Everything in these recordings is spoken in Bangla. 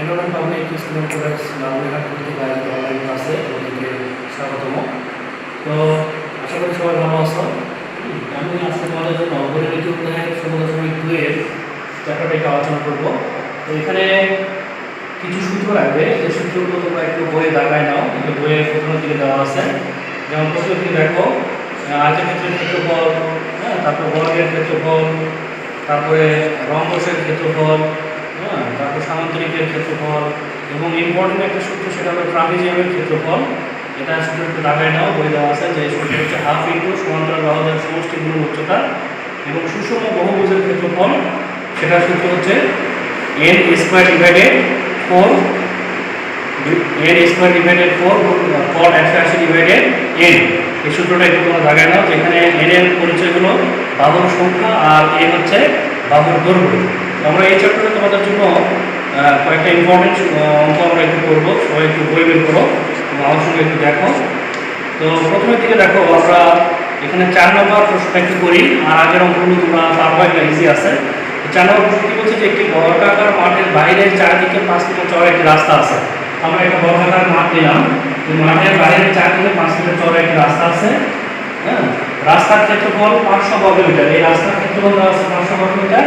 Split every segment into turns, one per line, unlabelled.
Cantonment public student college Lalmonirhat কর্তৃক আয়োজিত অনলাইন ক্লাসে আপনাদেরকে স্বাগতম। তো আশা করি সবাই ভালো আছো। আমি আজকে তোমাদের জন্য গণিত অধ্যায়ের 16.2 এর চ্যাপ্টারটাকে আলোচনা করব। তো এখানে কিছু সূত্র লাগবে, যে সূত্রগুলো তোমরা একটু বইয়ে দাগায় নাও, কিন্তু বইয়ে প্রথমের দিকে দেওয়া আছে। যেমন প্রথমের দিকে দেখো আয়তক্ষেত্রের ক্ষেত্রফল, তারপর বর্গের ক্ষেত্রফল, তারপরে রম্বসের ক্ষেত্রফল, তারপর সামান্তরিকের ক্ষেত্রফল, এবং ইম্পর্টেন্ট একটা সূত্র সেটা হলো ট্রাপিজিয়ামের ক্ষেত্রফল। এটা সূত্র একটু দাগায় নাও, বই দেওয়া আছে। যে সূত্র হচ্ছে হাফ ইন্টু সমান্তরাল বাহুদের সমষ্টি গুণন উচ্চতা, এবং সুষম বহুভুজের ক্ষেত্রফল সেটার সূত্র হচ্ছে n square divided 4 n square divided 4 cot 180 divided n। এই সূত্রটা একটু তোমরা দাগায় নাও, যেখানে n এর পরিচয় হলো বাহুর সংখ্যা আর n হচ্ছে বাহুর দৈর্ঘ্য। আমরা এই চ্যাপ্টারে তোমাদের জন্য কয়েকটা ইম্পর্টেন্ট অঙ্ক আমরা একটু করবো। সবাই একটু বই বের করো এবং আমার সঙ্গে একটু দেখো। তো প্রথমের দিকে দেখো, আমরা এখানে 4 নম্বর প্রশ্নটা একটু করি, আর আগের অঙ্কগুলো তোমরা পারবা, এটা ইজি আছে। 4 নম্বর প্রশ্ন কি বলছে, যে একটি বর্গাকার মাঠের বাইরে চারদিকে 5 মিটার চওড়া একটি রাস্তা আছে। আমরা একটা বর্গাকার মাঠ নিলাম, মাঠের বাইরে চারদিকে 5 মিটার চওড়া একটি রাস্তা আছে। রাস্তার ক্ষেত্রফল 500 বর্গমিটার। এই রাস্তার ক্ষেত্রফল দেওয়া আছে 500 বর্গমিটার।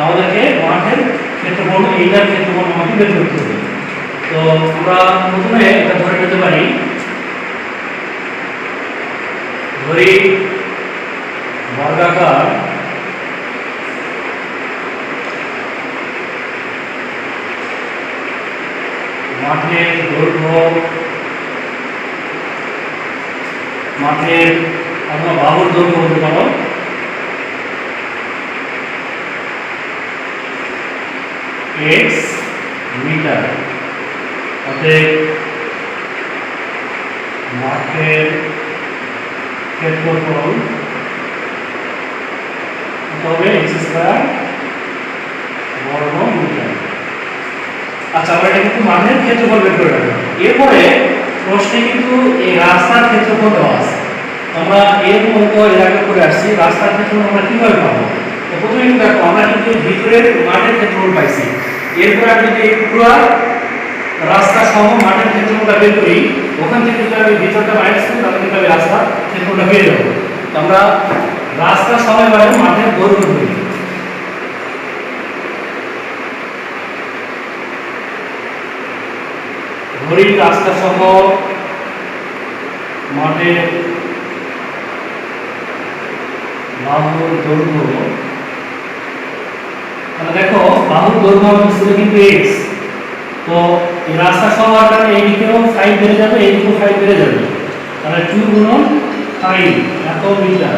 আমাদেরকে মাঠের ক্ষেত্রফল, এইটার ক্ষেত্রফল আমাকে বের করতে হবে। তো আমরা প্রথমে এটা ধরে নিতে পারি, ধরি বর্গাকার মাঠের দৈর্ঘ্য, মাঠের অথবা বাহুর দৈর্ঘ্য হতে পারো x মিটার। অতএব মাঠের ক্ষেত্রফল হবে x স্কয়ার বর্গ মিটার। আচ্ছা, আমরা এটা কিন্তু মাঠের ক্ষেত্রফল বের করে রাখলাম। এরপরে প্রশ্নে কিন্তু এই রাস্তার ক্ষেত্রফল দেওয়া আছে। আমরা এর অঙ্ক এর আগে করে আসছি, রাস্তার ক্ষেত্রফল আমরা কিভাবে পাবো? তো প্রথমে কিন্তু দেখো, আমরা কিন্তু ভিতরের মাঠের ক্ষেত্রফল পাইছি। এরপর আমি যদি পুরো রাস্তা সহ মাঠের ক্ষেত্রফলটা বের করি, ওখান থেকে যদি আমি ভিতরটা মাইনাস করি, তাহলে কিন্তু আমি রাস্তার ক্ষেত্রফলটা পেয়ে যাবো। তো আমরা রাস্তা সহ এবারে মাঠের দৈর্ঘ্য করি। ধরি রাস্তা সহ মাঠের বাহুর দৈর্ঘ্য। তাহলে দেখো, বাহুর দৈর্ঘ্য ছিল কিন্তু x। তো এই রাস্তা সহ কারণে এইদিকেও 5 বেড়ে যাবে, এইদিকেও 5 বেড়ে যাবে। তাহলে 2 গুণন 5 এত মিটার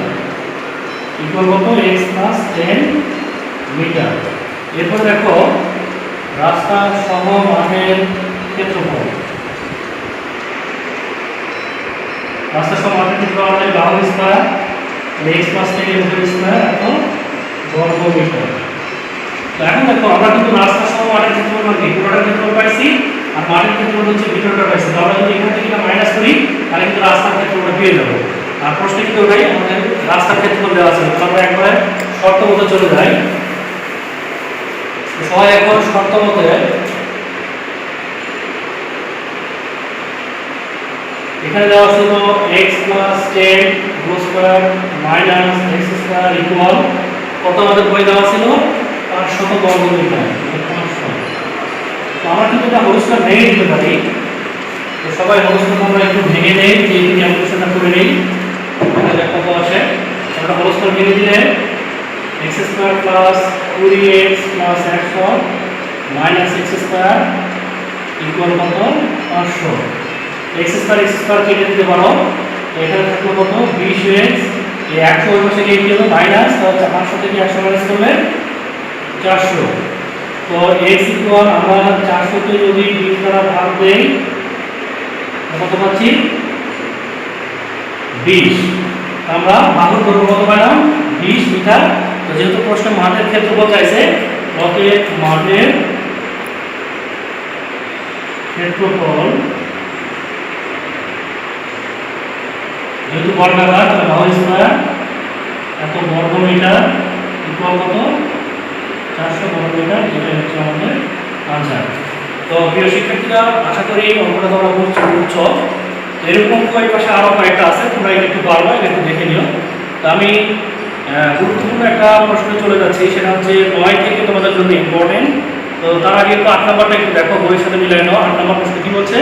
ইকুয়াল কত? x plus 10 metre. এরপর দেখো, রাস্তা সহ মাঠের ক্ষেত্রফল, রাস্তা সহ মাঠের ক্ষেত্রফল আমাদের বাহু স্কয়ার x প্লাস 10 স্কয়ার এত বর্গ মিটার। তো এখন দেখো, আমরা কিন্তু রাস্তা সহ মাঠের ক্ষেত্রফল মানে পুরোটার ক্ষেত্রফল পাইছি, আর মাঠের ক্ষেত্রফল হচ্ছে ভিতরটা পাইছি। তো আমরা যদি এখান থেকে মাইনাস করি, তাহলে কিন্তু রাস্তার ক্ষেত্রফলটা পেয়ে যাবো। আর প্রশ্নে কিন্তু ওটাই, আমাদের রাস্তার ক্ষেত্রফল দেওয়া আছে। তো আমরা একবারে শর্ত মতো চলে যাই। সবাই এখন শর্ত মতে এখানে দেওয়া ছিল x plus 10 whole square minus x square equal কত? আমাদের বই দেওয়া ছিল 500 বর্গমিটার, 500। তো আমরা কিন্তু এটা হোল স্কয়ার ভেঙে দিতে পারি। তো সবাই হোল স্কয়ার আমরা একটু ভেঙে নেই, যে এই ক্যালকুলেশনটা করে নেই, তাহলে কত আসে। আমরা হোল স্কয়ার ভেঙে দিলে x square plus 20x plus 100 minus x square equal কত? 500। x স্কয়ার কেটে দিতে পারো, এখানে থাকলো কত? 20x। এই 100 ওই পাশে গিয়ে কি হলো? মাইনাস। তাহলে 500 থেকে 100 মাইনাস করলে 400। তো x ইকুয়াল আমরা 400 কে যদি 20 দ্বারা ভাগ দেই, কত পাচ্ছি? 20। আমরা বাহুর দৈর্ঘ্য কত পেলাম? 20 মিটার। তো যেহেতু প্রশ্নে মাঠের ক্ষেত্রফল চাইছে, অতএব মাঠের ক্ষেত্রফল যেহেতু বর্গাকার, তাহলে বাহু স্কয়ার এত বর্গ মিটার ইকুয়াল কত? 400 বর্গমিটার। এটা হচ্ছে আমাদের আনসার। তো প্রিয় শিক্ষার্থীরা, আশা করি অঙ্কটা তোমরা বুঝছো। এরকম কয়েক পাশে আরও কয়েকটা আছে, তোমরা এটা একটু পারবা, এটা একটু দেখে নিও। তো আমি গুরুত্বপূর্ণ একটা প্রশ্নে চলে যাচ্ছি, সেটা হচ্ছে 9 থেকে তোমাদের জন্য ইম্পর্টেন্ট। তো তার আগে একটু 8 নাম্বারটা একটু দেখো, বইয়ের সাথে মিলাই নাও। 8 নাম্বার প্রশ্ন কি বলছে?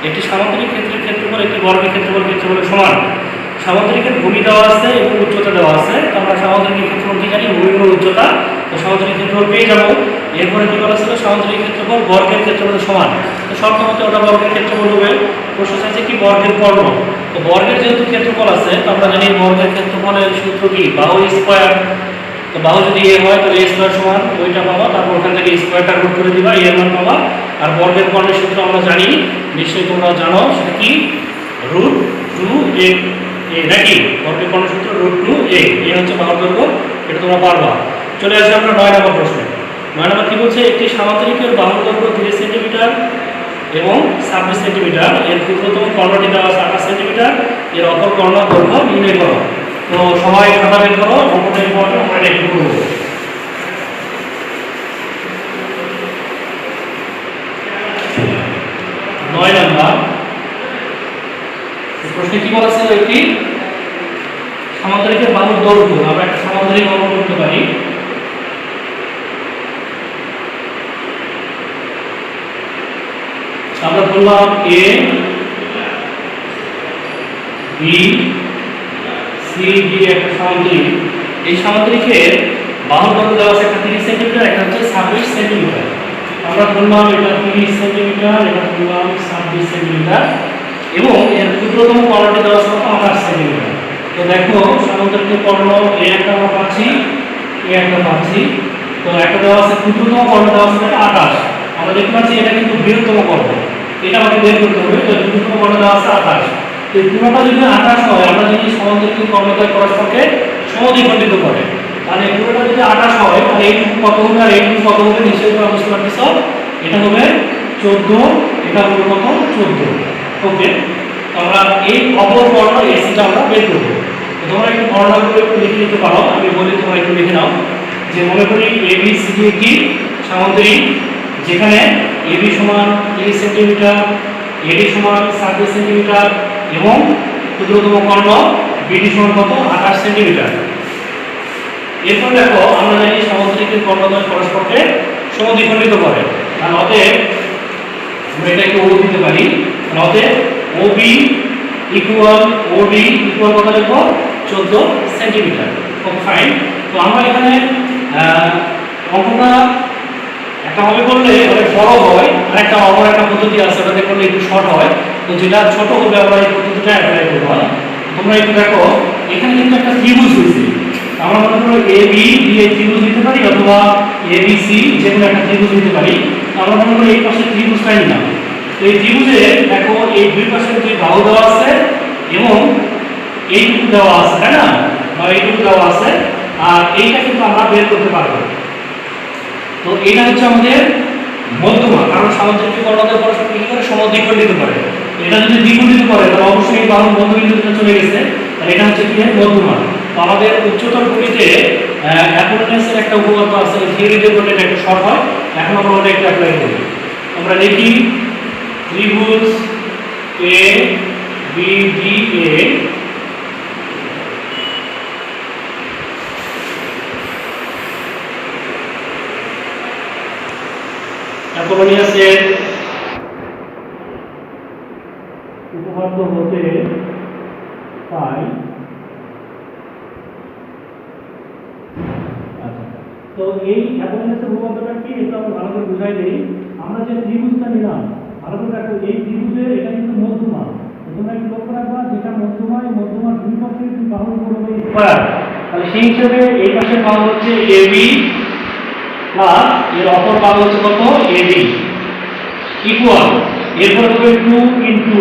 একটি সামান্তরিক ক্ষেত্রের ক্ষেত্রফল একটি বর্গের ক্ষেত্রফলের সমান। সামান্তরিকের ভূমি দেওয়া আছে এবং উচ্চতা দেওয়া আছে। তো আমরা সামান্তরিকের ক্ষেত্রফল কি জানি? ভূমি এবং উচ্চতা। তো সামান্তরিক ক্ষেত্রফল পেয়ে যাবো। এরপরে কি বলা ছিল? সামান্তরিক ক্ষেত্রফল বর্গের ক্ষেত্রফলের সমান। তো শর্ত মতে ওটা বর্গের ক্ষেত্রফল হবে। প্রশ্ন চাইছে কি? বর্গের কর্ণ। তো বর্গের যেহেতু ক্ষেত্রফল আছে, তো আমরা জানি বর্গের ক্ষেত্রফলের সূত্র কি? বাহু স্কয়ার। তো বাহু যদি এ হয় তাহলে এ স্কয়ার সমান ওইটা পাবা, তারপর ওখান থেকে স্কয়ারটা রুট করে দিবা, এর মান পাবা। আর বর্গের কর্ণের সূত্র আমরা জানি, নিশ্চয়ই তোমরা জানো, সেটা কি? রুট টু এ নাকি? বর্গের কর্ণের সূত্র রুট টু এ হচ্ছে বাহুর দৈর্ঘ্য। এটা তোমরা পারবা। চলে আসবে আমরা 9 নম্বর প্রশ্নে। 9 নম্বর কি বলছে? একটি সামান্তরিকের বাহুর দৈর্ঘ্য 30 সেন্টিমিটার এবং 26 সেন্টিমিটার। এর ক্ষুদ্রতম কর্ণটি দেওয়া আছে 28 সেন্টিমিটার। এর অপর কর্ণ দৈর্ঘ্য নির্ণয় করো। তো সবাই খাতা বের করো, অঙ্কটা ইম্পর্টেন্ট, আমরা এটা একটু করবো। 9 নম্বর প্রশ্নে কি বলা ছিল? একটি সামান্তরিকের বাহুর দৈর্ঘ্য, আমরা একটা সামান্তরিক অঙ্কন করতে পারি। আমরা বললাম এ বি সি ডি একটা সামান্তরিক। এই সামান্তরিকের বাহুর দৈর্ঘ্য দেওয়া আছে একটা 30 সেন্টিমিটার, একটা হচ্ছে 26 সেন্টিমিটার। আমরা বললাম এটা 30 সেন্টিমিটার, এটা বললাম 26 সেন্টিমিটার, এবং এর ক্ষুদ্রতম কর্ণটি দেওয়া আছে 28 সেন্টিমিটার। তো দেখো সামান্তরিকের কর্ণ এ একটা আমরা পাচ্ছি, এ একটা পাচ্ছি। তো একটা দেওয়া আছে ক্ষুদ্রতম কর্ণ দেওয়া আছে 28। আমরা দেখতে পাচ্ছি এটা কিন্তু বৃহত্তম কর্ণ, এটা আমাদের বের করতে হবে। তো ক্ষুদ্রতম কর্ণ দেওয়া আছে 28। তো পুরোটা যদি 28 হয়, আমরা জানি সমান্তরিক কর্ণদ্বয় পরস্পরকে সমদ্বিখণ্ডিত করে। তাহলে পুরোটা যদি 28 হয়, তাহলে এইটুকু কত হবে আর এইটুকু কত হবে? নিশ্চয়ই তোমরা বুঝতে পারতেছ। এটা হবে 14, এটা হবে কত? 14। ওকে, তো আমরা এই অপর কর্ণ এসিটা আমরা বের করব। তো তোমরা একটু বর্ণনাগুলো একটু লিখে নিতে পারো, আমি বলি তোমরা একটু লিখে নাও। যে মনে করি এবি সিডি একটি সামান্তরিক, যেখানে এবি সমান 30 সেন্টিমিটার, এডি সমান 27 সেন্টিমিটার এবং ক্ষুদ্রতম কর্ণ বিডি সমান কত? 28 সেন্টিমিটার। এরপর দেখো আমরা জানি সামান্তরিকের কর্ণদ্বয় পরস্পরকে সমদ্বিখণ্ডিত করে। আর অতএব আমরা এটাকে ও দিতে পারি। অতএব ওবি ইকুয়াল ওডি ইকুয়াল কত লিখবো? 14 সেন্টিমিটার। ওকে, ফাইন। তো আমরা এখানে অঙ্কটা একটা ভাবে করলে অনেক বড় হয়, আর একটা অপর একটা পদ্ধতি আছে, ওটাতে করলে একটু শর্ট হয়। তো যেটা ছোট হবে আমরা এই পদ্ধতিটা অ্যাপ্লাই করবো। তোমরা একটু দেখো, এখানে কিন্তু একটা ত্রিভুজ হয়েছে। আমরা মনে করো এ বি দিয়ে ত্রিভুজ দিতে পারি, অথবা এ বি সি যে কোনো একটা ত্রিভুজ দিতে পারি। আমরা মনে করি এই পাশে ত্রিভুজটাই নিলাম। তো এই ত্রিভুজে দেখো এই দুই পাশে দুই বাহু দেওয়া আছে এবং এইটুকু দেওয়া আছে, তাই না? বা এইটুকু দেওয়া আছে, আর এইটা কিন্তু আমরা বের করতে পারবো। তো এটা হচ্ছে আমাদের মধ্যমা, কারণ সামান্তরিক কর্ণদ্বয় পরস্পর কি করে? সমদ্বিখণ্ডিত করে। এটা যদি দ্বিখণ্ডিত করে তাহলে অবশ্যই এই বাহুর মধ্যবিন্দুতে চলে গেছে, তাহলে এটা হচ্ছে কি? মধ্যমা। তো আমাদের উচ্চতর গণিতে অ্যাপোলোনিয়াসের একটা উপপাদ্য আছে, থিওরিতে বললে এটা একটু শর্ট হয়। এখন আমরা ওটা একটু অ্যাপ্লাই করি। আমরা লিখি ত্রিভুজ এ বি ডি এ অ্যাপোলোনিয়াসের উপপাদ্য হতে পাই। তো এই অ্যাপোলোনিয়াসের উপপাদ্যটা কি? এটা আমরা ভালো করে বুঝাই দিই। আমরা যে ত্রিভুজটা নিলাম, ভালো করে দেখো, এই ত্রিভুজের এটা কিন্তু মধ্যমা। তোমরা একটু লক্ষ্য রাখবা, যেটা মধ্যমা, এই মধ্যমার দুই পাশে দুই বাহুর উপর হবে স্কয়ার। তাহলে সেই হিসেবে এই পাশের বাহু হচ্ছে এবি প্লাস এর অপর বাহু হচ্ছে কত? এবি ইকুয়াল, এরপর হবে 2 ইনটু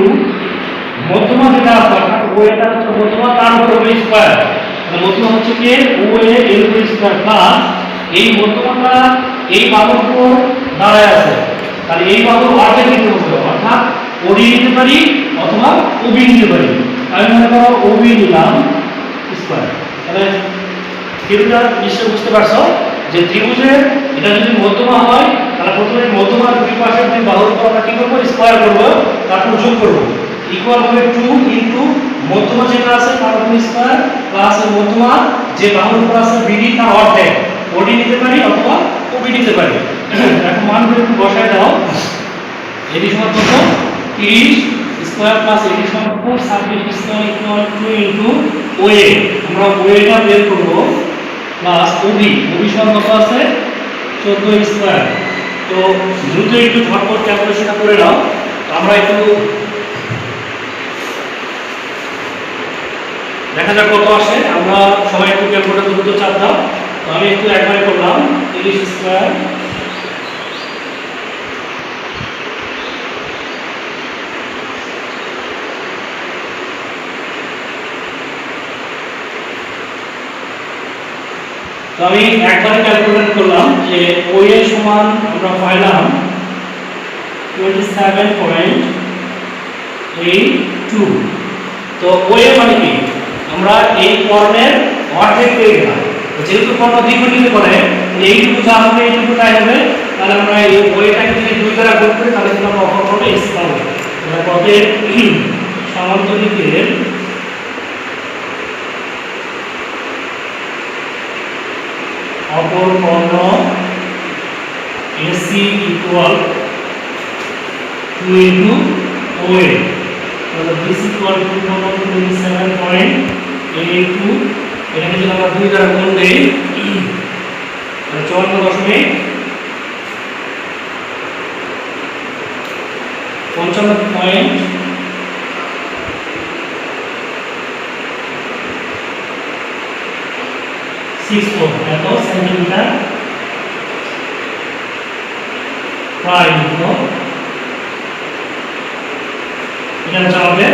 মধ্যমা যেটা আছে, অর্থাৎ ও এটা হচ্ছে মধ্যমা, তার উপর হবে স্কয়ার। তাহলে মধ্যমা হচ্ছে কি? ও এ এর উপর স্কয়ার প্লাস এই মধ্যমাটা এই বাহুর উপর দাঁড়ায় আছে, তাহলে এই বাহুর ওয়ার্গের নিতে হবে, অর্থাৎ ওডি নিতে পারি অথবা ওবি নিতে পারি। আমি মনে করো ওবি নিলাম স্কয়ার। তাহলে থিওরিটা নিশ্চয়ই বুঝতে পারছো যে ত্রিভুজের এটা যদি মধ্যমা হয়, তাহলে প্রথমে মধ্যমার দুই পাশের দুই বাহুর স্কয়ার করব, তারপর যোগ করব, ইকুয়াল হবে 2 ইনটু মধ্যমা যেটা আছে তার উপর স্কয়ার প্লাস এই মধ্যমা যে বাহুর উপর আছে বিডি তার অর্ধেক, ওডি নিতে পারি অথবা ওবি নিতে পারি। এখন মানগুলো একটু বসায় দাও। এডি সমান কত 30 স্কয়ার প্লাস এডি সমান কত 26 স্কয়ার ইকুয়াল 2 ইনটু ওএ, আমরা ওএটা বের করব প্লাস ওবি, ওবি সমান কত আছে 14 স্কয়ার। তো দ্রুত একটু ঝটপট ক্যালকুলেশনটা করে নাও। আমরা একটু দেখা যাক কত আসে। আমরা সবাই একটু ক্যালকুলেটর দ্রুত চাপ দাও। তো আমি একটু একবারে করলাম 30 স্কয়ার তো আমি একবারে ক্যালকুলেট করলাম যে ওএ সমান আমরা পাইলাম 27.82। তো ওএ মানে কি আমরা এই কর্ণের অর্ধেক পেয়ে গেলাম। যেহেতু কর্ণ দ্বিখণ্ডিত করে এইটুকু যা হবে এইটুকু তাই হবে, তাহলে আমরা এই ওএটাকে যদি 2 দ্বারা গুণ করি তাহলে কিন্তু আমরা অপর কর্ণ এস পাবো। তাহলে পদের সমান্তরিকের অপর কর্ণ AC ইকুয়াল 2 ইনটু OA, তাহলে BC ইকুয়াল 27.82। এটাকে যদি আমরা 2 দ্বারা গুণ দেই তাহলে 54.64 এত সেন্টিমিটার প্রায় লিখো। এটা হচ্ছে আমাদের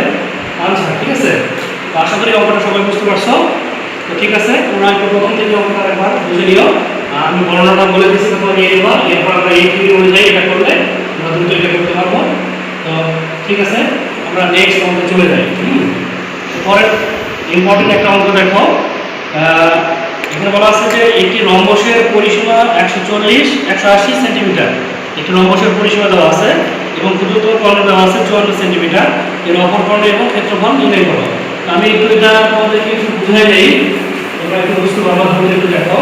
আনসার, ঠিক আছে? তো আশা করি অঙ্কটা সবাই বুঝতে পারছো। তো ঠিক আছে, তোমরা একটু প্রথম থেকে অঙ্কটা একবার বুঝে নিও। আমি গণনাটা বলে দিচ্ছি, তোমরা নিয়ে নেবা। এরপর আমরা এই থিওরি অনুযায়ী এটা করলে আমরা দ্রুত এটা করতে পারবো। তো ঠিক আছে, আমরা নেক্সট অঙ্কে চলে যাই। পরের ইম্পর্টেন্ট একটা অঙ্ক দেখো। এখানে বলা আছে যে একটি রম্বসের পরিসীমা 180 সেন্টিমিটার। একটি রম্বসের পরিসীমা দেওয়া আছে এবং ক্ষুদ্রতম কর্ণ দেওয়া আছে 54 সেন্টিমিটার। এর অপর কর্ণ এবং ক্ষেত্রফল নির্ণয় করো। আমি একটু এটা তোমাদেরকে একটু বুঝাই দেই, তোমরা একটু বুঝতে পারবা। তুমি একটু দেখো,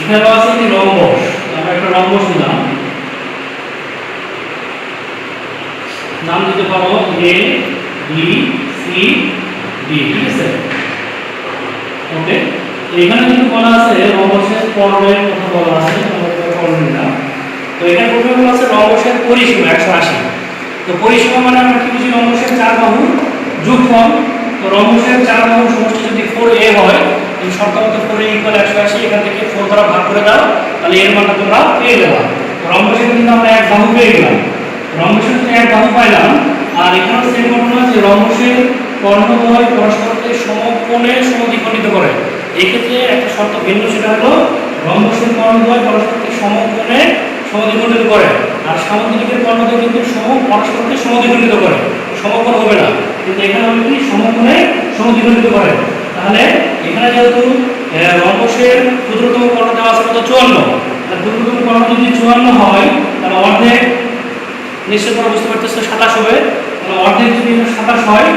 এখানে বলা আছে একটি রম্বস। আমরা একটা রম্বস নিলাম, নাম দিতে পারো এ বি সি ডি, ঠিক আছে? ওকে, এখানে কিন্তু বলা আছে রম্বসের কর্ণের কথা বলা আছে, আমরা কর্ণ নিলাম। তো এখানে প্রথমে বলা আছে রম্বসের পরিসীমা 180। তো পরিসীমা মানে আমরা কি বুঝি? রম্বসের 4 বাহুর যোগফল। তো রম্বসের 4 বাহুর সমষ্টি যদি 4a হয়, এই শর্তমত 4a ইকুয়াল 180, এখান থেকে 4 দ্বারা ভাগ করে দাও, তাহলে এর মানটা তোমরা পেয়ে যাবে। রম্বসের কিন্তু আমরা এক বাহু পেয়ে গেলাম। রম্বসের কিন্তু এক বাহু পাইলাম। আর এখানে সেম ঘটনা যে রম্বসের কর্ণদ্বয় পরস্পরকে সমকোণে সমদ্বিখণ্ডিত করে। এই ক্ষেত্রে একটা শর্ত ভিন্ন, সেটা হলো রম্বসের কর্ণদ্বয় পরস্পরকে সমকোণে সমদ্বিখণ্ডিত করে, আর সামুদ্রিকের কর্ণদ্বয় কিন্তু পরস্পরকে সমদ্বিখণ্ডিত করে, সমকোণ হবে না। কিন্তু এখানে হবে কি সমকোণে সমদ্বিখণ্ডিত করে। তাহলে এখানে যেহেতু রম্বসের ক্ষুদ্রতম কর্ণ দেওয়া আছে কত 54, আর ক্ষুদ্রতম কর্ণ যদি 54 হয় তাহলে অর্ধেক নিশ্চয় তোমরা বুঝতে পারতেছো 27 হবে। তাহলে অর্ধেক যদি 27 হয়,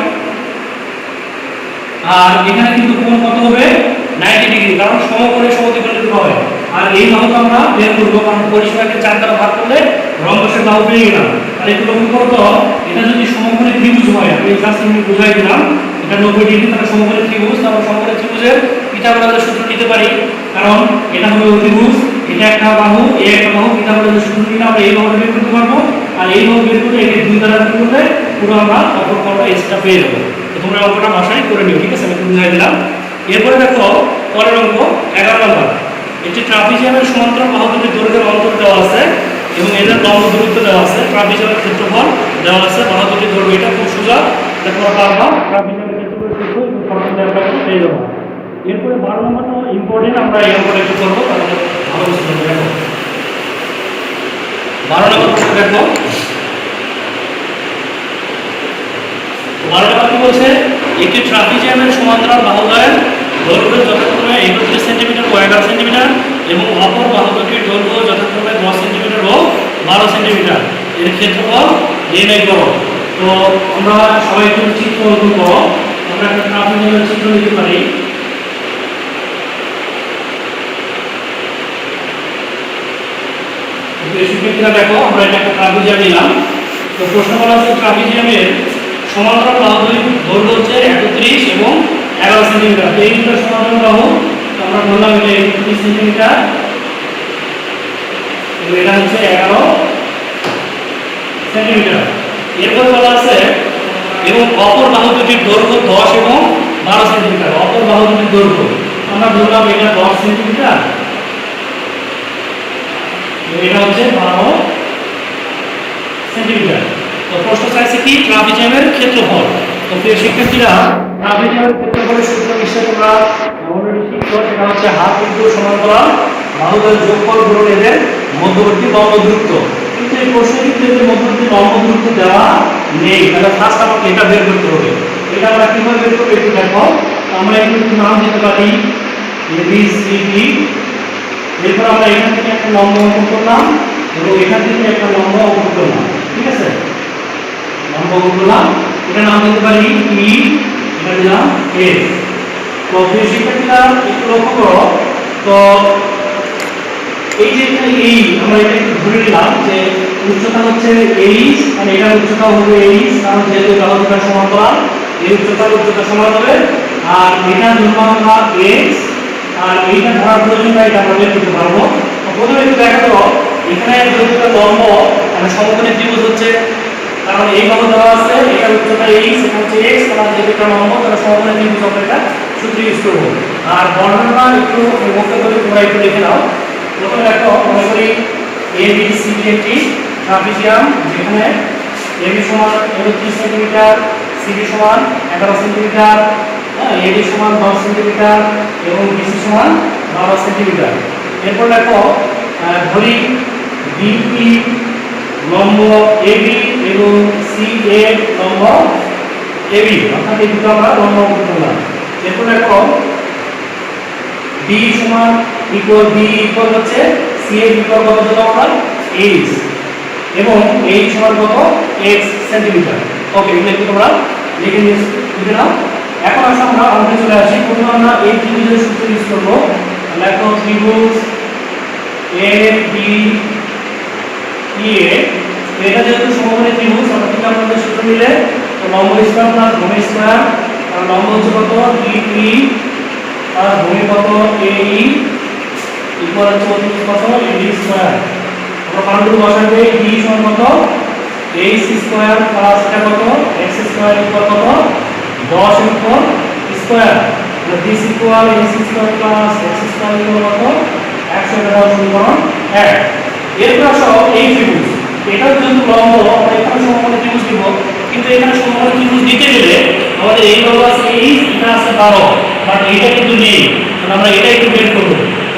আর এখানে কিন্তু কোণ কত হবে 90 ডিগ্রি, কারণ সমকোণে সমদ্বিখণ্ডিত হয়। আর এই বাহুটা আমরা বের করবো, কারণ পরিসীমাকে 4 দ্বারা ভাগ করলে রম্বসের বাহু পেয়ে গেলাম। তাহলে একটু লক্ষ্য করো তো, এটা যদি সমকোণে ত্রিভুজ হয়, আমি জাস্ট বুঝাই দিলাম, এটা 90 ডিগ্রি, তাহলে সমকোণে ত্রিভুজ। তাহলে সমকোণে ত্রিভুজের পিথাগোরাসের সূত্র নিতে পারি, কারণ এটা হবে অতিভুজ, এটা একটা বাহু, এই একটা বাহু। পিথাগোরাসের সূত্র নিলে আমরা এই বাহুটা বের করতে পারবো, আর এই বাহু বের করলে একে 2 দ্বারা গুণ করলে পুরো আমরা অপর কর্ণ এসটা পেয়ে যাবো। তো তোমরা অঙ্কটা বাসায় করে নিও, ঠিক আছে? আমি বুঝাই দিলাম। এরপরে দেখো পরের অঙ্ক 11 নম্বর। একটি ট্রাপিজিয়ামের সমান্তরাল বাহু দুটির দৈর্ঘ্যের অন্তর দেওয়া আছে এবং এদের লম্ব দূরত্ব দেওয়া আছে। ট্রাপিজিয়ামের ক্ষেত্রফল দেওয়া আছে, বাহু দুটির দৈর্ঘ্য। এটা খুব সোজা, দেখো পারবা। ট্রাপিজিয়ামের ক্ষেত্রফল পেয়ে যাবো। এরপরে 12 নম্বরটা ইম্পর্টেন্ট, আমরা এই অঙ্কটা একটু করবো, তাহলে ভালো বুঝতে পারবে। দেখো 12 নম্বর প্রশ্ন দেখো। 12 নম্বর কি বলছে? একটি ট্রাপিজিয়ামের সমান্তরাল বাহুদ্বয়ের দৈর্ঘ্য যথাক্রমে 31 সেন্টিমিটার ও 11 সেন্টিমিটার এবং অপর সেন্টিমিটার, এর ক্ষেত্রফল নির্ণয় করো। তো আমরা সবাই একটু চিত্র অঙ্কন করো। আমরা একটা ট্রাপিজিয়ামের চিত্র নিতে পারি। শিক্ষার্থীরা দেখো, আমরা এটা একটা ট্রাপিজিয়াম নিলাম। তো প্রশ্ন করা আছে ট্রাপিজিয়ামের সমান্তরাল বাহু দৈর্ঘ্য হচ্ছে 31 এবং 11 সেন্টিমিটার। এই দুটো সমান্তরাল বাহু আমরা বললাম এটা 31 সেন্টিমিটার এবং এটা হচ্ছে 11 সেন্টিমিটার। এরপর বলা আছে এবং অপর বাহু দুটির দৈর্ঘ্য 10 এবং 12 সেন্টিমিটার। অপর বাহু দুটির দৈর্ঘ্য আমরা বললাম এটা 10 সেন্টিমিটার, এটা হচ্ছে 12 সেন্টিমিটার। তো প্রশ্ন চাইছে কি ট্রাপিজিয়ামের ক্ষেত্রফল। তো প্রিয় শিক্ষার্থীরা, ট্রাপিজিয়ামের ক্ষেত্রফলের সূত্র নিশ্চয়ই তোমরা অলরেডি শিখছো, সেটা হচ্ছে হাত ইনটু সমান্তরাল বাহুদের যোগফল গুণন এদের মধ্যবর্তী লম্ব দূরত্ব। কিন্তু এই প্রশ্নে কিন্তু এদের মধ্যবর্তী লম্ব দূরত্ব দেওয়া নেই, তাহলে ফার্স্ট আমাকে এটা বের করতে হবে। এটা আমরা কিভাবে বের করবো একটু দেখো। আমরা একটু নাম দিতে পারি ABCD। এরপর আমরা এখান থেকে একটা লম্ব অঙ্কন করলাম এবং এখান থেকে একটা লম্ব অঙ্কন করলাম, ঠিক আছে? লম্ব অঙ্কন করলাম, এটা নাম দিতে পারি E, এটা দিলাম S। তো প্রিয় শিক্ষার্থীরা একটু লক্ষ্য করো, তো এই যে এখানে এই আমরা এটা একটু ধরে নিলাম যে উচ্চতা হচ্ছে h, মানে এটা উচ্চতা হবে h, কারণ যেহেতু বাহু দুটো সমান্তরাল এই উচ্চতা সমান হবে। আর এটা ধরবো আমরা x, আর এইটা ধরার প্রয়োজন নাই, এটা আমরা বের করতে পারবো। তো প্রথমে একটু দেখা গেল এখানে দুটো লম্ব মানে সমকোণী ত্রিভুজ হচ্ছে, কারণ এই বাহু দেওয়া আছে, এটা উচ্চতা h, এটা হচ্ছে x, কারণ যেহেতু এটা লম্ব তাহলে সমকোণী ত্রিভুজ আমরা এটা সূত্র ইউজ করব। আর বর্ণনা একটু মুখে করে তোমরা একটু লিখে নাও। প্রথমে দেখো, মনে করি ABCD একটি ট্রাপিজিয়াম, যেখানে AB সমান 31 সেন্টিমিটার, CD সমান 11 সেন্টিমিটার, AD সমান 10 সেন্টিমিটার এবং BC সমান 12 সেন্টিমিটার। এরপর দেখো ধরি DE লম্ব AB এবং CA লম্ব AB, অর্থাৎ এই দুটো আমরা লম্ব অঙ্কন করলাম। এরপর দেখো D সমান ইকুয়াল B ইকুয়াল হচ্ছে CA ইকুয়াল কত দিলাম আমরা h, এবং h সমান কত x সেন্টিমিটার। ওকে, এগুলো একটু তোমরা লিখে নিয়ে নাও। এখন আসলে আমরা অঙ্কে চলে আসি। প্রথমে আমরা এই ত্রিভুজের সূত্র ইউজ করব। দেখো ত্রিভুজ ABEA, এটা যেহেতু সমকোণী ত্রিভুজ, আমরা কি আমাদের সূত্র মিলে তো লম্ব স্কয়ার প্লাস ভূমি স্কয়ার, আর লম্ব হচ্ছে কত DE আর ভূমি কত AE ইকুয়াল হচ্ছে কত AD স্কয়ার। আমরা মানগুলো বসাবে, D সমান কত h স্কয়ার প্লাস এটা কত x স্কয়ার ইকুয়াল কত 10 ইকুয়াল স্কয়ার, মানে this equal h square plus x square equal কত 100। এটা হলো সমীকরণ 1। এরপর আসো এই ত্রিভুজ, এটা যেহেতু লম্ব আমরা এখানে সমকোণী ত্রিভুজ নিব, কিন্তু এখানে সমকোণী ত্রিভুজ দিতে গেলে আমাদের এই লম্ব আছে h, এটা আছে 12, বাট এটা কিন্তু নেই, তাহলে আমরা এটা একটু বের করব।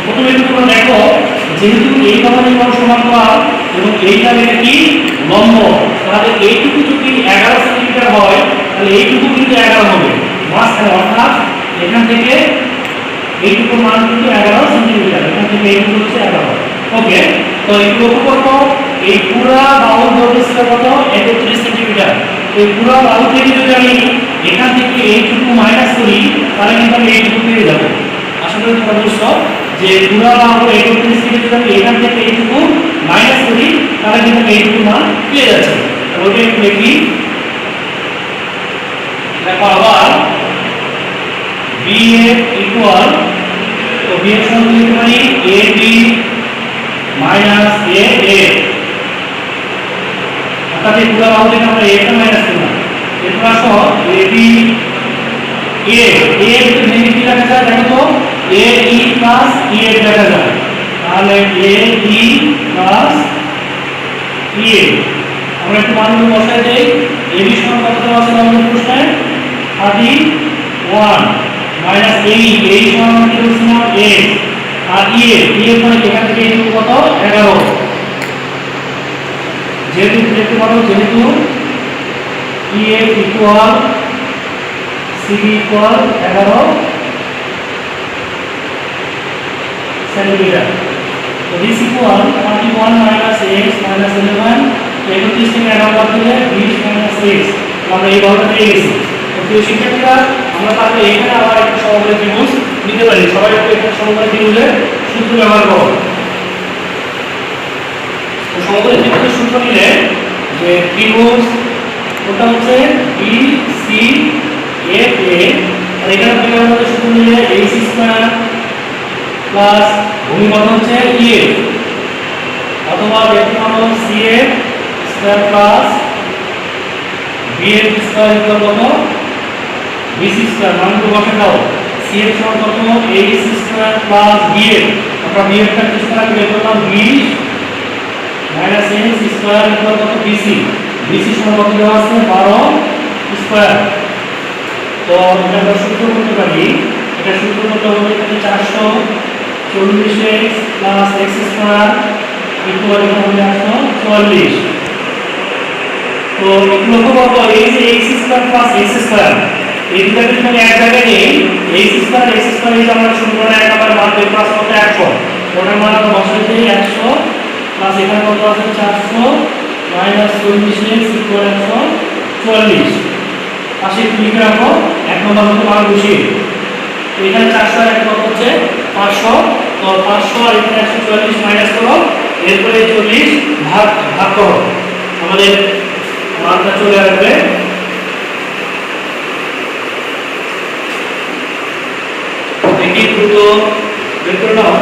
প্রথমে একটু তোমরা দেখো, যেহেতু এই বাহুর কোণ সমান্তরাল এবং এইটা এটা কি লম্ব, তাহলে এইটুকু যদি 11 সেন্টিমিটার হয় তাহলে এইটুকু কিন্তু 11 হবে মাঝখানে, অর্থাৎ এখান থেকে এইটুকু মান কিন্তু 11 সেন্টিমিটার, এখান থেকে এইটুকু হচ্ছে 11। ওকে, তো একটু লক্ষ্য করো, এই পুরো বাহুর দৈর্ঘ্য ছিল কত 31 সেন্টিমিটার। এই পুরো বাহু থেকে যদি আমি এখান থেকে এইটুকু মাইনাস করি তাহলে কিন্তু আমি এইটুকু পেয়ে যাব। আশা করি তোমরা বুঝছো যে পুরো বাহু 31 থেকে যদি আমি এখান থেকে এইটুকু মাইনাস করি তাহলে কিন্তু এইটুকু মান পেয়ে যাচ্ছে। ওটা একটু দেখি, দেখো আবার BA ইকুয়াল, তো B এর সমান লিখতে পারি AB মাইনাস AA, অর্থাৎ এই পুরো বাহু থেকে আমরা A টা মাইনাস করলাম। এরপর আসো AB A একটু ভেঙে কি লেখা যায় দেখো তো, AE প্লাস EA লেখা যায়, তাহলে AE প্লাস EA। আমরা একটু মানগুলো বসাই দেই। AB সমান কত দেওয়া আছে আমাদের প্রশ্নে 31 মাইনাস AE, AE সমান কি বলছিলাম x, আর EA মানে এখান থেকে এইটুকু কত 11, যেহেতু দেখতে পারো যেহেতু EA equal CD equal 11 centimetre. তো this equal 21 minus x minus 11 31 থেকে 11 বাদ দিলে 20 minus x আমরা এই ভাবে পেয়ে গেছি। তো প্রিয় শিক্ষার্থীরা আমরা তাহলে এখানে আবার একটা সমবায় ত্রিভুজ নিতে পারি। সবাই একটু এখানে সমবায় ত্রিভুজের সূত্র ব্যবহার করো। তো সমবায় ত্রিভুজের সূত্র নিলে যে ত্রিভুজ ওটা হচ্ছে BCAA আর এখানে থেকে আমাদের সূত্র নিলে AC স্কয়ার প্লাস ভূমিপথ হচ্ছে EF অথবা দেখতে পাবো CF square plus BF square equal কত BC স্কয়ার মানগুলো বসে দাও। CF সমান কত AC স্কয়ার প্লাস BF আমরা BF টা স্কয়ার বের করলাম 20 মাইনাস AC স্কয়ার ইকুয়াল কত BC BC সমান কত দেওয়া আছে 12 স্কয়ার। তো এটা আমরা সূত্র করতে পারি। এটা সূত্র করতে হবে এখানে 440x plus x square equal হবে 840। তো লক্ষ্য করবো এই যে x square plus x square এই দুটোকে যদি এক জায়গায় নেই x স্কয়ার x স্কয়ার এই যে আমরা সমীকরণে এক নম্বরে মান বের প্লাস কত 100 ওটার মান আমরা বসাই দিই 100 প্লাস এখানে কত আছে 400 মাইনাস 40x ইকুয়াল 140 পাশে লিখে রাখো এক নম্বর মতো মান বসিয়ে। তো এখানে 400 আর কত হচ্ছে 500 তো 500 আর এখানে 140 মাইনাস করো এরপরে 40 ভাগ করো আমাদের মানটা চলে আসবে দেখি দ্রুত বের করে নাও।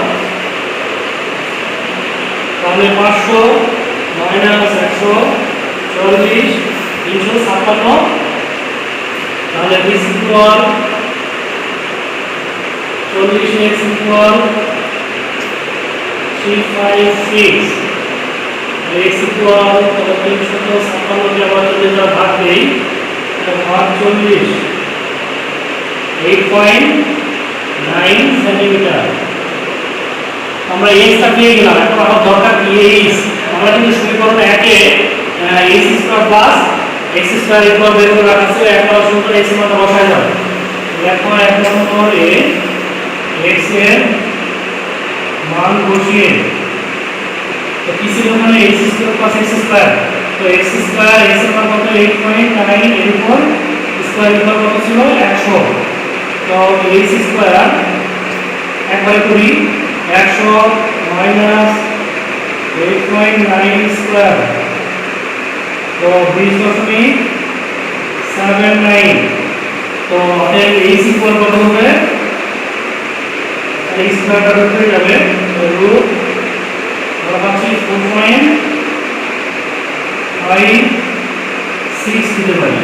তাহলে 500 মাইনাস 140 356 তাহলে this equal 40x equal 356 x equal 356 কে আবার যদি আমরা ভাগ দেই তাহলে ভাগ 40 8.9 সেন্টিমিটার। আমরা x টা পেয়ে গেলাম। এখন আমার দরকার কি x আমরা কিন্তু সমীকরণ 1 এ x square plus x square equal বের করে রাখা ছিল। এখন সূত্র x এর মান বসায় দাও। এখন এক নম্বরে x এর মান বসিয়ে তো কি ছিল মানে x square plus x square তো x স্কয়ার x এর মান কত 8.9 এর উপর স্কয়ার ইকুয়াল কত ছিল 100 তো x স্কয়ার একবারে করি 100 মাইনাস 8.9 স্কয়ার তো 20.79 তো আমাদের x ইকুয়াল কত হবে x স্কয়ারটা হয়ে যাবে রুট আমরা পাচ্ছি 4.56 দিতে পারি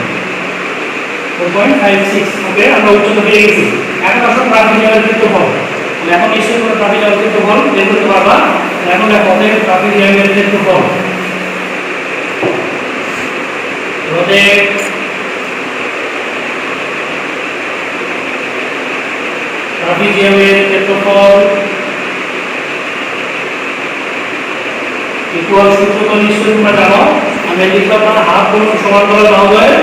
4.56 ওকে আমরা উচ্চতা পেয়ে গেছি। এখন আসলে ট্রাফিক লেভেল ক্ষেত্রফল এখন নিশ্চয়ই করে ট্রাফিক লেভেল ক্ষেত্রফল বের করতে পারবা। এখন দেখো ট্রাফিক লেভেল ক্ষেত্রফল ট্রাফিক লেভেল ক্ষেত্রফল ইকুয়াল সূত্র তো নিশ্চয়ই তোমরা জানো। আমি লিখলাম না হাফ গুণ সমান্তরাল বাহুদ্বয়ের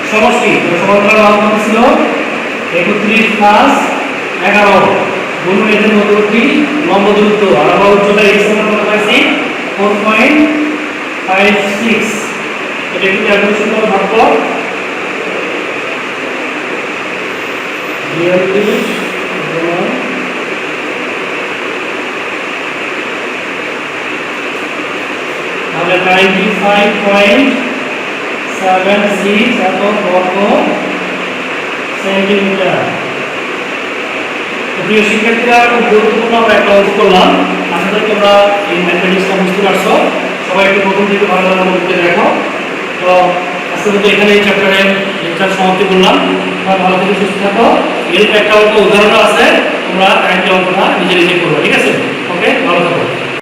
সমষ্টি। তো সমান্তরাল বাহু কত ছিল 31 প্লাস 11 গুণ এদের মধ্যবর্তী লম্ব দূরত্ব আর আমরা উচ্চতা x সমান কত পাইছি 4.56 এটা কি ক্যালকুলেশন করে ভাগ করো 42 তাহলে 95.76 এত বর্গ সেন্টিমিটার। প্রিয় শিক্ষার্থীরা খুব গুরুত্বপূর্ণ আমরা একটা অঙ্ক করলাম। আশা করি তোমরা এই ম্যাথমেটিক্সটা বুঝতে পারছো। সবাই একটু প্রথম থেকে ভালোভাবে বুঝতে দেখো। তো আজকে মতো এখানে এই চ্যাপ্টারের লেকচার সমাপ্তি করলাম। তোমরা ভালো থেকে সুস্থ থাকো। এর একটা অঙ্ক উদাহরণ আছে তোমরা কাইন্ডলি অঙ্কটা নিজে নিজে করো ঠিক আছে।